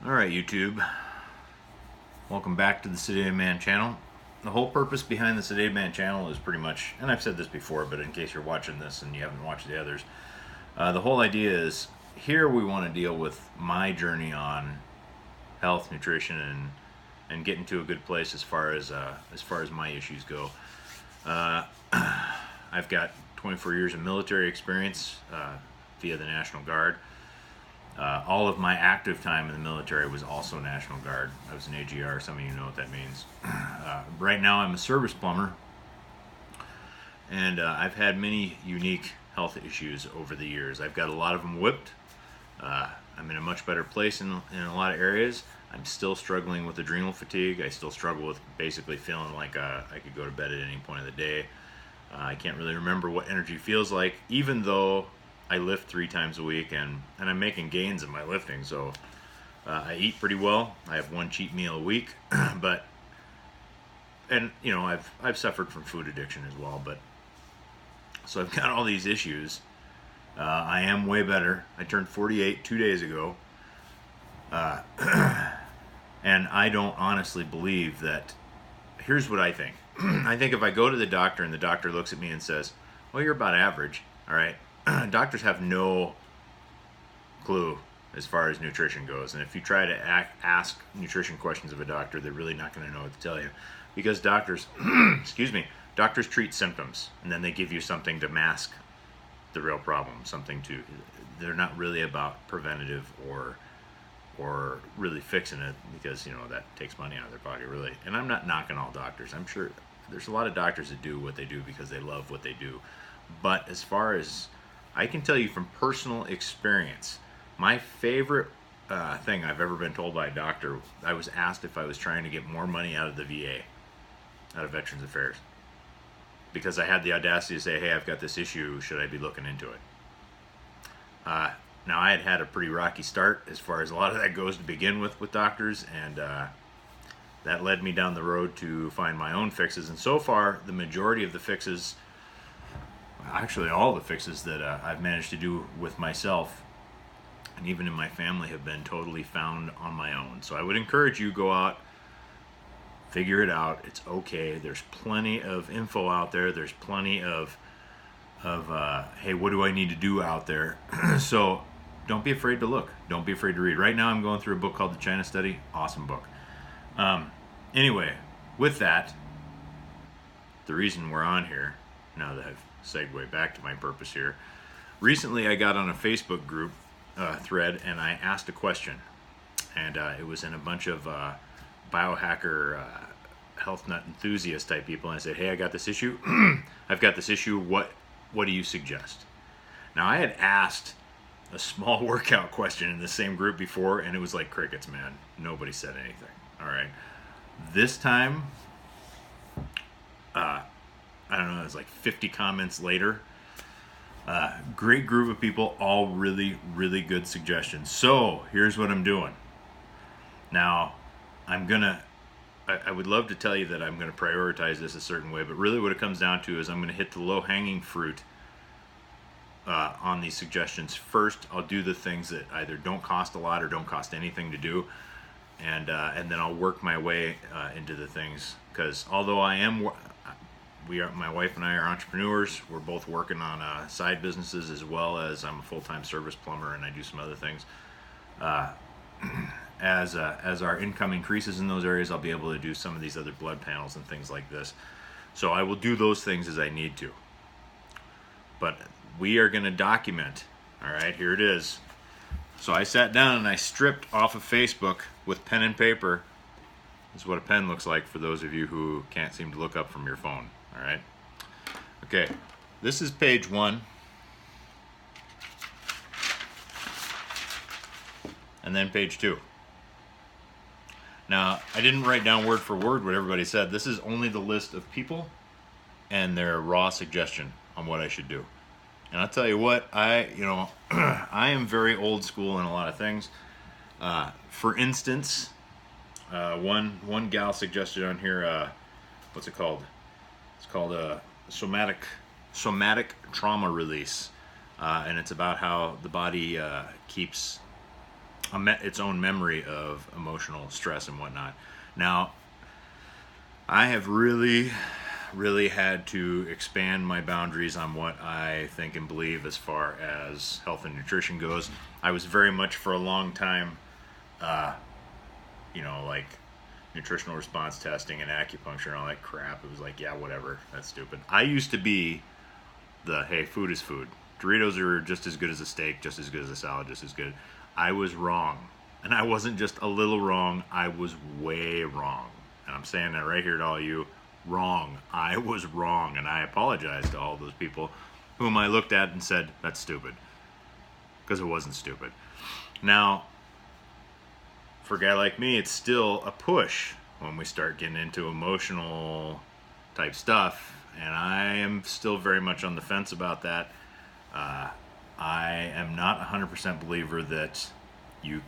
Alright, YouTube. Welcome back to the Sedated Man channel. The whole purpose behind the Sedated Man channel is pretty much, and I've said this before, but in case you're watching this and you haven't watched the others, the whole idea is here we want to deal with my journey on health, nutrition, and getting to a good place as far as my issues go. I've got 24 years of military experience via the National Guard. All of my active time in the military was also National Guard. I was an AGR, some of you know what that means. Right now I'm a service plumber, and I've had many unique health issues over the years. I've got a lot of them whipped. I'm in a much better place in a lot of areas. I'm still struggling with adrenal fatigue. I still struggle with basically feeling like I could go to bed at any point of the day. I can't really remember what energy feels like, even though I lift 3 times a week, and I'm making gains in my lifting, so I eat pretty well. I have 1 cheat meal a week, and you know, I've suffered from food addiction as well, but so I've got all these issues. I am way better. I turned 48 2 days ago, and I don't honestly believe that. Here's what I think. I think if I go to the doctor and the doctor looks at me and says, well, you're about average, all right? Doctors have no clue as far as nutrition goes, and if you try to ask nutrition questions of a doctor, they're really not going to know what to tell you, because doctors excuse me, doctors treat symptoms and then they give you something to mask the real problem, they're not really about preventative or really fixing it, because you know that takes money out of their pocket, really. And I'm not knocking all doctors. I'm sure there's a lot of doctors that do what they do because they love what they do, but as far as I can tell you from personal experience, my favorite thing I've ever been told by a doctor, I was asked if I was trying to get more money out of the VA, out of Veterans Affairs, because I had the audacity to say, hey, I've got this issue, should I be looking into it? Now, I had a pretty rocky start as far as a lot of that goes to begin with doctors, and that led me down the road to find my own fixes, and so far, the majority of the fixes, actually all the fixes that I've managed to do with myself and even in my family have been totally found on my own. So I would encourage you, go out, figure it out. It's okay. There's plenty of info out there. There's plenty of hey, what do I need to do out there? So don't be afraid to look. Don't be afraid to read. Right now I'm going through a book called The China Study. Awesome book. Anyway, with that, the reason we're on here, now that I've segued back to my purpose here, recently I got on a Facebook group thread and I asked a question, and it was in a bunch of biohacker health nut enthusiast type people, and I said, hey, I got this issue. I've got this issue. What do you suggest? Now, I had asked a small workout question in the same group before, and it was like crickets, man. Nobody said anything. All right. This time, I don't know, it was like 50 comments later. Great group of people, all really, really good suggestions. So here's what I'm doing. Now, I would love to tell you that I'm going to prioritize this a certain way, but really what it comes down to is I'm going to hit the low-hanging fruit on these suggestions first. I'll do the things that either don't cost a lot or don't cost anything to do, and then I'll work my way into the things, because although my wife and I are entrepreneurs, we're both working on side businesses, as well as I'm a full-time service plumber and I do some other things. As our income increases in those areas, I'll be able to do some of these other blood panels and things like this. So I will do those things as I need to. But we are going to document. All right, here it is. So I sat down and I stripped off of Facebook with pen and paper. This is what a pen looks like for those of you who can't seem to look up from your phone. All right. Okay, this is page 1. And then page 2. Now, I didn't write down word for word what everybody said. This is only the list of people and their raw suggestion on what I should do. And I'll tell you what, I am very old school in a lot of things. For instance, one gal suggested on here, what's it called? It's called somatic trauma release, and it's about how the body keeps its own memory of emotional stress and whatnot. Now, I have really, really had to expand my boundaries on what I think and believe as far as health and nutrition goes. I was very much for a long time, like nutritional response testing and acupuncture and all that crap. It was like, yeah, whatever, that's stupid. I used to be hey, food is food. Doritos are just as good as a steak, just as good as a salad, just as good. I was wrong. And I wasn't just a little wrong, I was way wrong. And I'm saying that right here to all you, wrong. I was wrong, and I apologize to all those people whom I looked at and said, that's stupid. Because it wasn't stupid. Now, for a guy like me, it's still a push when we start getting into emotional type stuff, and I am still very much on the fence about that. I am not 100% believer that you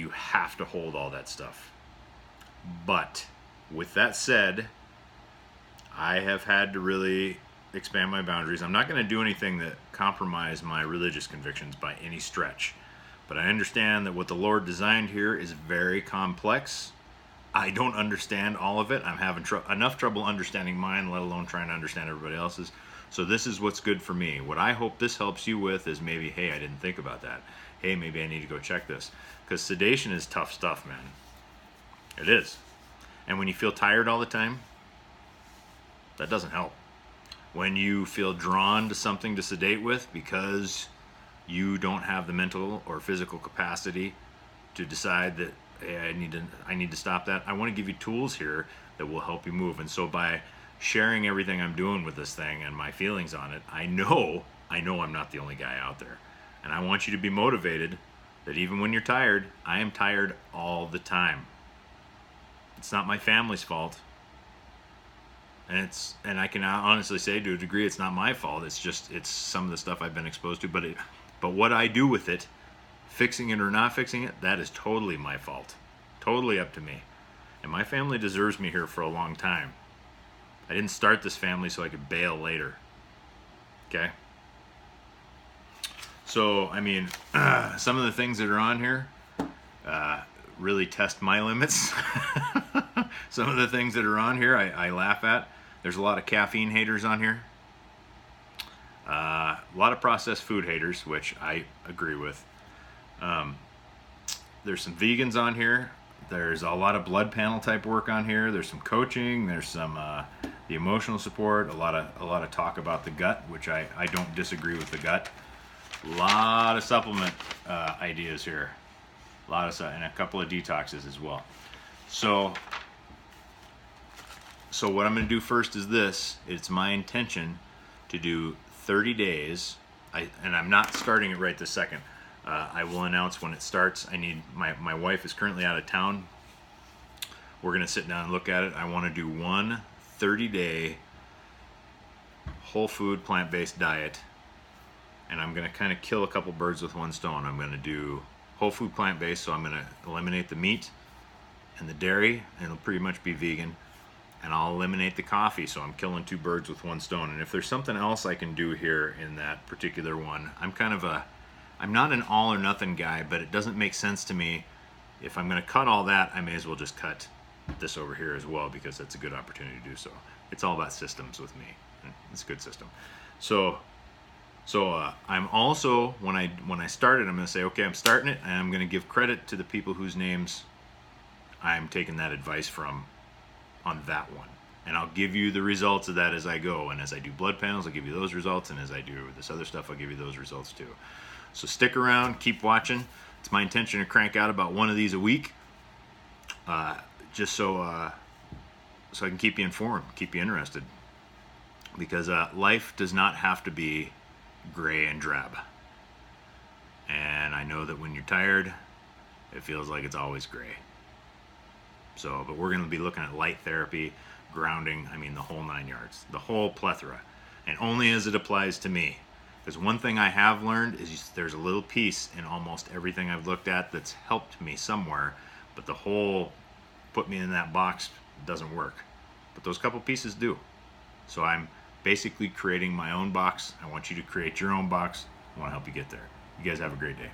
have to hold all that stuff. But with that said, I have had to really expand my boundaries. I'm not going to do anything that compromise my religious convictions by any stretch. But I understand that what the Lord designed here is very complex. I don't understand all of it. I'm having enough trouble understanding mine, let alone trying to understand everybody else's. So this is what's good for me. What I hope this helps you with is maybe, hey, I didn't think about that. Hey, maybe I need to go check this. Because sedation is tough stuff, man. It is. And when you feel tired all the time, that doesn't help. When you feel drawn to something to sedate with because you don't have the mental or physical capacity to decide that, hey, I need to stop that. I want to give you tools here that will help you move. And so by sharing everything I'm doing with this thing and my feelings on it, I know I'm not the only guy out there. And I want you to be motivated that even when you're tired, I am tired all the time. It's not my family's fault. And I can honestly say to a degree it's not my fault. It's some of the stuff I've been exposed to, but what I do with it, fixing it or not fixing it, that is totally my fault. Totally up to me. And my family deserves me here for a long time. I didn't start this family so I could bail later. Okay? So, I mean, some of the things that are on here really test my limits. Some of the things that are on here I laugh at. There's a lot of caffeine haters on here. A lot of processed food haters, which I agree with. There's some vegans on here. There's a lot of blood panel type work on here. There's some coaching. There's some the emotional support. A lot of talk about the gut, which I don't disagree with the gut. A lot of supplement ideas here. A lot of and a couple of detoxes as well. So what I'm going to do first is this. It's my intention to do 30 days. And I'm not starting it right this second. I will announce when it starts. I need my wife is currently out of town. We're going to sit down and look at it. I want to do one 30-day whole food plant-based diet. And I'm going to kind of kill a couple birds with one stone. I'm going to do whole food plant-based, so I'm going to eliminate the meat and the dairy, and it'll pretty much be vegan. And I'll eliminate the coffee, so I'm killing two birds with one stone. And if there's something else I can do here in that particular one, I'm not an all or nothing guy, but it doesn't make sense to me. If I'm going to cut all that, I may as well just cut this over here as well, because that's a good opportunity to do so. It's all about systems with me. It's a good system. So I'm also, when I started, I'm going to say, okay, I'm starting it, and I'm going to give credit to the people whose names I'm taking that advice from on that one. And I'll give you the results of that as I go. And as I do blood panels, I'll give you those results. And as I do this other stuff, I'll give you those results too. So stick around, keep watching. It's my intention to crank out about one of these a week, just so I can keep you informed, keep you interested. Because life does not have to be gray and drab. And I know that when you're tired, it feels like it's always gray. So, but we're going to be looking at light therapy, grounding, the whole 9 yards, the whole plethora, and only as it applies to me. Because one thing I have learned is there's a little piece in almost everything I've looked at that's helped me somewhere, but the whole put me in that box doesn't work. But those couple pieces do. So I'm basically creating my own box. I want you to create your own box. I want to help you get there. You guys have a great day.